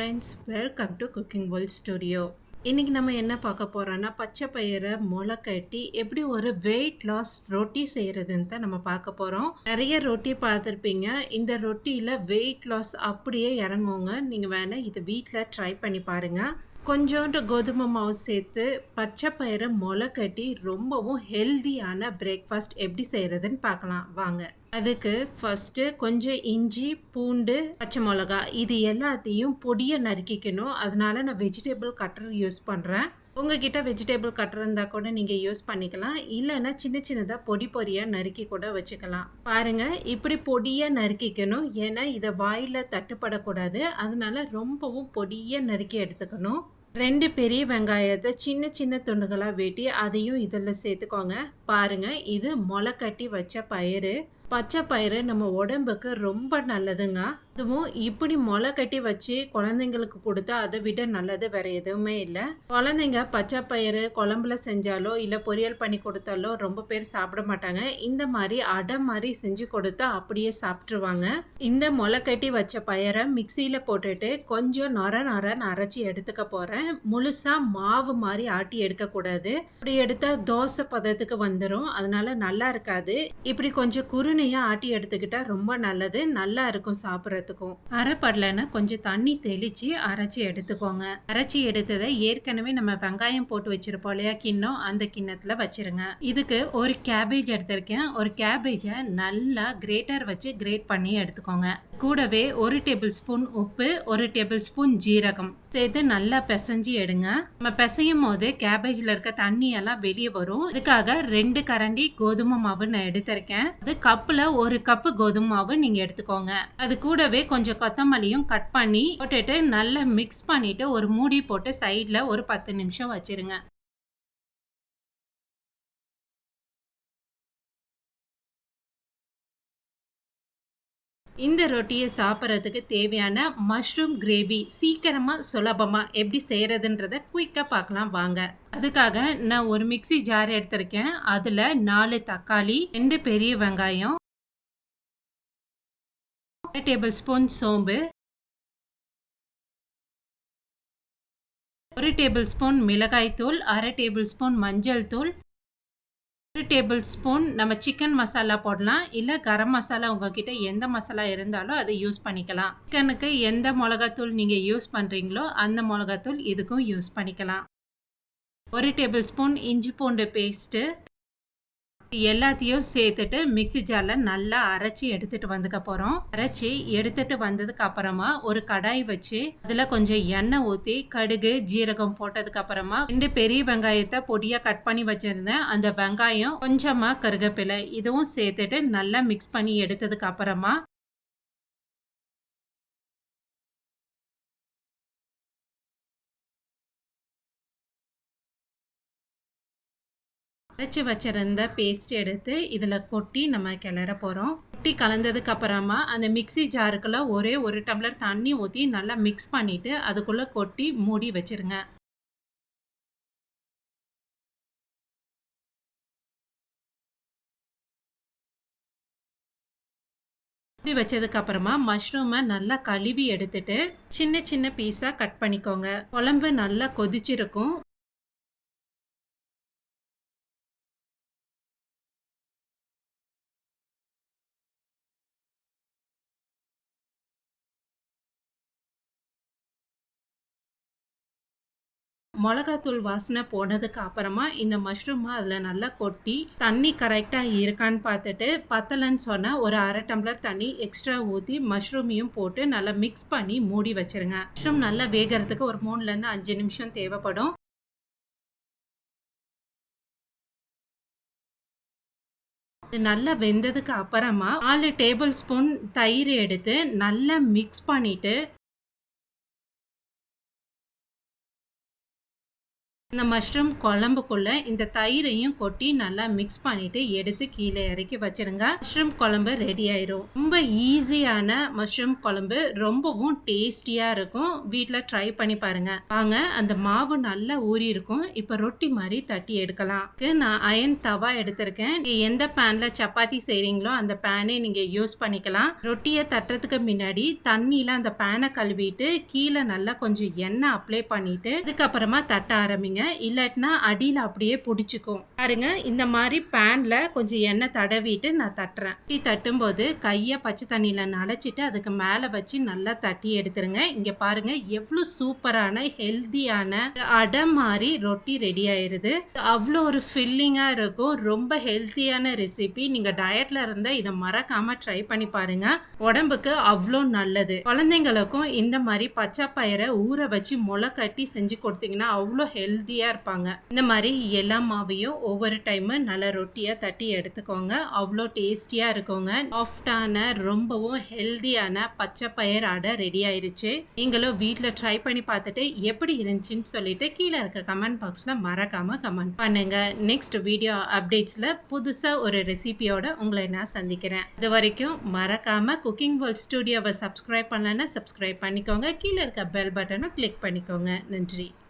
Friends, welcome to cooking world studio. இன்றைக்கி நம்ம என்ன பார்க்க போகிறோன்னா, பச்சை பயிரை முளை கட்டி எப்படி ஒரு வெயிட் லாஸ் ரொட்டி செய்கிறதுன்னு தான் நம்ம பார்க்க போகிறோம். நிறைய ரொட்டி பார்த்துருப்பீங்க. இந்த ரொட்டியில் வெயிட் லாஸ் அப்படியே இறங்குங்க. நீங்கள் வேணால் இதை வீட்டில் ட்ரை பண்ணி பாருங்கள். கொஞ்சோண்டு கோதுமை மாவு சேர்த்து பச்சை பயிரை முளை கட்டி ரொம்பவும் ஹெல்தியான பிரேக்ஃபாஸ்ட் எப்படி செய்கிறதுன்னு பார்க்கலாம் வாங்க. அதுக்கு ஃபஸ்ட்டு கொஞ்சம் இஞ்சி, பூண்டு, பச்சை மிளகா இது எல்லாத்தையும் பொடியை நறுக்கிக்கணும். அதனால நான் வெஜிடபிள் கட்டர் யூஸ் பண்ணுறேன். உங்ககிட்ட வெஜிடபிள் கட்டர் இருந்தால் கூட நீங்கள் யூஸ் பண்ணிக்கலாம். இல்லைன்னா சின்ன சின்னதாக பொடியாக நறுக்கி கூட வச்சுக்கலாம். பாருங்கள், இப்படி பொடியாக நறுக்கிக்கணும். ஏன்னா இதை வாயில் தட்டுப்படக்கூடாது. அதனால ரொம்பவும் பொடியாக நறுக்கி எடுத்துக்கணும். 2 பெரிய வெங்காயத்தை சின்ன சின்ன துண்டுகளாக வெட்டி அதையும் இதில் சேர்த்துக்கோங்க. பாருங்கள், இது முளை கட்டி வச்ச பயிறு. பச்சை பயிறு நம்ம உடம்புக்கு ரொம்ப நல்லதுங்க. அதுவும் இப்படி முளை கட்டி வச்சு குழந்தைங்களுக்கு கொடுத்தா அதை விட நல்லது வேற எதுவுமே இல்லை. குழந்தைங்க பச்சை பயிறு குழம்புல செஞ்சாலோ இல்லை பொரியல் பண்ணி கொடுத்தாலோ ரொம்ப பேர் சாப்பிட மாட்டாங்க. இந்த மாதிரி அடை மாதிரி செஞ்சு கொடுத்தா அப்படியே சாப்பிட்ருவாங்க. இந்த முளை கட்டி வச்ச பயிரை மிக்சியில் போட்டுட்டு கொஞ்சம் நொரன்னு அரைச்சி எடுத்துக்க போகிறேன். முழுசாக மாவு மாதிரி ஆட்டி எடுக்கக்கூடாது. இப்படி எடுத்தால் தோசை பதத்துக்கு வந்துடும். அதனால நல்லா இருக்காது. இப்படி கொஞ்சம் குருணையாக ஆட்டி எடுத்துக்கிட்டா ரொம்ப நல்லது. நல்லா இருக்கும் சாப்பிட்றது. அரைப்படலைன்னா கொஞ்சம் தண்ணி தெளிச்சு அரைச்சி எடுத்துக்கோங்க. அரைச்சி எடுத்ததை ஏற்கனவே நம்ம வெங்காயம் போட்டு வச்சிருப்போம் இல்லையா கிண்ணம், அந்த கிண்ணத்துல வச்சிருங்க. இதுக்கு ஒரு கேபேஜ் எடுத்திருக்கேன். ஒரு கேபேஜை நல்லா கிரேட்டர் வச்சு கிரேட் பண்ணி எடுத்துக்கோங்க. கூடவே 1 டேபிள் ஸ்பூன் உப்பு, 1 டேபிள் ஸ்பூன் ஜீரகம் சேர்த்து நல்லா பிசைஞ்சு எடுங்க. நம்ம பிசையும் போது கேபேஜ்ல இருக்க தண்ணி எல்லாம் வெளியே வரும். இதுக்காக 2 கரண்டி கோதுமை மாவு நான் எடுத்திருக்கேன். அது கப்புல 1 கப்பு கோதுமை மாவு நீங்க எடுத்துக்கோங்க. அது கூடவே கொஞ்சம் கொத்தமல்லியும் கட் பண்ணி போட்டுட்டு நல்லா மிக்ஸ் பண்ணிட்டு ஒரு மூடி போட்டு சைட்ல ஒரு 10 நிமிஷம் வச்சிருங்க. இந்த ரொட்டியை சாப்பிட்றதுக்கு தேவையான மஷ்ரூம் கிரேவி சீக்கிரமாக சுலபமாக எப்படி செய்கிறதுன்றத குயிக்காக பார்க்கலாம் வாங்க. அதுக்காக நான் ஒரு மிக்சி ஜார் எடுத்திருக்கேன். அதில் 4 தக்காளி, 2 பெரிய வெங்காயம், 1 டேபிள் ஸ்பூன் சோம்பு, 1 டேபிள் ஸ்பூன் மிளகாய் தூள், 1/2 டேபிள் ஸ்பூன் மஞ்சள் தூள், 1 டேபிள் ஸ்பூன் நம்ம சிக்கன் மசாலா போடலாம். இல்லை கரம் மசாலா உங்ககிட்ட எந்த மசாலா இருந்தாலும் அதை யூஸ் பண்ணிக்கலாம். சிக்கனுக்கு எந்த மிளகாத்தூள் நீங்கள் யூஸ் பண்ணுறீங்களோ அந்த மிளகாத்தூள் இதுக்கும் யூஸ் பண்ணிக்கலாம். 1 டேபிள் ஸ்பூன் இஞ்சி பூண்டு பேஸ்ட்டு எல்லாத்தையும் சேர்த்துட்டு மிக்சி ஜாரில் நல்லா அரைச்சி எடுத்துட்டு வந்துக்க போகிறோம். அரைச்சி எடுத்துட்டு வந்ததுக்கு அப்புறமா ஒரு கடாய் வச்சு அதில் கொஞ்சம் எண்ணெய் ஊற்றி கடுகு ஜீரகம் போட்டதுக்கு அப்புறமா 2 பெரிய வெங்காயத்தை பொடியாக கட் பண்ணி வச்சிருந்தேன். அந்த வெங்காயம் கொஞ்சமாக கருவேப்பிலை இதுவும் சேர்த்துட்டு நல்லா மிக்ஸ் பண்ணி எடுத்ததுக்கு அப்புறமா அரைச்சி வச்சிருந்த பேஸ்ட் எடுத்து இதில் கொட்டி நம்ம கிளற போகிறோம். கொட்டி கலந்ததுக்கு அப்புறமா அந்த மிக்சி ஜாருக்குள்ள ஒரே 1 டம்ளர் தண்ணி ஊற்றி நல்லா மிக்ஸ் பண்ணிவிட்டு அதுக்குள்ளே கொட்டி மூடி வச்சிருங்க. மூடி வச்சதுக்கு அப்புறமா மஷ்ரூமை நல்லா கழுவி எடுத்துட்டு சின்ன சின்ன பீஸாக கட் பண்ணிக்கோங்க. குழம்பு நல்லா கொதிச்சிருக்கும். மிளகாத்தூள் வாசனை போனதுக்கு அப்புறமா இந்த மஷ்ரூமை அதில் நல்லா கொட்டி தண்ணி கரெக்டாக இருக்கான்னு பார்த்துட்டு பத்தலைன்னு சொன்னால் ஒரு 1/2 டம்ளர் தண்ணி எக்ஸ்ட்ரா ஊற்றி மஷ்ரூமையும் போட்டு நல்லா மிக்ஸ் பண்ணி மூடி வச்சிருங்க. மஷ்ரூம் நல்லா வேகிறதுக்கு ஒரு 3லேருந்து 5 நிமிஷம் தேவைப்படும். நல்லா வெந்ததுக்கு அப்புறமா 4 டேபிள் ஸ்பூன் தயிர் எடுத்து நல்லா மிக்ஸ் பண்ணிட்டு இந்த மஷ்ரூம் குழம்புக்குள்ள இந்த தயிரையும் கொட்டி நல்லா மிக்ஸ் பண்ணிட்டு எடுத்து கீழே இறக்கி வச்சிருங்க. மஷ்ரூம் குழம்பு ரெடி ஆயிரும். ரொம்ப ஈஸியான மஷ்ரூம் குழம்பு, ரொம்பவும் டேஸ்டியா இருக்கும். வீட்ல ட்ரை பண்ணி பாருங்க. வாங்க, அந்த மாவு நல்லா ஊறி இருக்கும். இப்ப ரொட்டி மாதிரி தட்டி எடுக்கலாம். நான் அயன் தவா எடுத்திருக்கேன். எந்த பேன்ல சப்பாத்தி செய்றீங்களோ அந்த பேனே நீங்க யூஸ் பண்ணிக்கலாம். ரொட்டியை தட்டுறதுக்கு முன்னாடி தண்ணியில அந்த பேனை கழுவிட்டு கீழே நல்லா கொஞ்சம் எண்ணெய் அப்ளை பண்ணிட்டு அதுக்கப்புறமா தட்ட ஆரம்பிங்க. இல்லாட்டினா அடியில் அப்படியே பிடிச்சிக்கும். பாருங்க, இந்த மாதிரி பேன்ல கொஞ்சம் எண்ணெய் தடவிட்டு நான் தட்டுறேன். ரொட்டி தட்டும்போது கையை பச்சை தண்ணியில நனைச்சிட்டு அதுக்கு மேல வச்சு நல்லா தட்டி எடுத்துருங்க. இங்க பாருங்க எவ்வளவு சூப்பரான ஹெல்தியான அடை மாதிரி ரொட்டி ரெடி ஆயிருது. அவ்வளோ ஒரு ஃபில்லிங்கா இருக்கும். ரொம்ப ஹெல்த்தியான ரெசிபி. நீங்க டயட்ல இருந்தா இதை மறக்காம ட்ரை பண்ணி பாருங்க. உடம்புக்கு அவ்வளோ நல்லது. குழந்தைங்களுக்கும் இந்த மாதிரி பச்சை பயிரை ஊற வச்சு முளை கட்டி செஞ்சு கொடுத்தீங்கன்னா அவ்வளோ ஹெல்த்தியா இருப்பாங்க. இந்த மாதிரி எல்லா மாவையும் ஒவ்வொரு டைம் நல்ல ரொட்டியா தட்டி எடுத்துக்கோங்க. அவ்வளோ டேஸ்டியா இருக்குங்க. சாஃப்டான ரொம்பவும் ஹெல்தியான பச்சை பயிர் அடை ரெடி ஆயிருச்சு. நீங்களும் வீட்ல ட்ரை பண்ணி பார்த்துட்டு எப்படி இருந்துச்சுன்னு சொல்லிட்டு கீழே இருக்க கமெண்ட் பாக்ஸ்ல மறக்காம கமெண்ட் பண்ணுங்க. நெக்ஸ்ட் வீடியோ அப்டேட்ஸ்ல புதுசா ஒரு ரெசிபியோட உங்களை நான் சந்திக்கிறேன். இது வரைக்கும் மறக்காம குக்கிங் வேர்ல்ட் ஸ்டுடியோவை சப்ஸ்கிரைப் பண்ணலன்னா சப்ஸ்கிரைப் பண்ணிக்கோங்க. கீழே இருக்க பெல் பட்டனை கிளிக் பண்ணிக்கோங்க. நன்றி.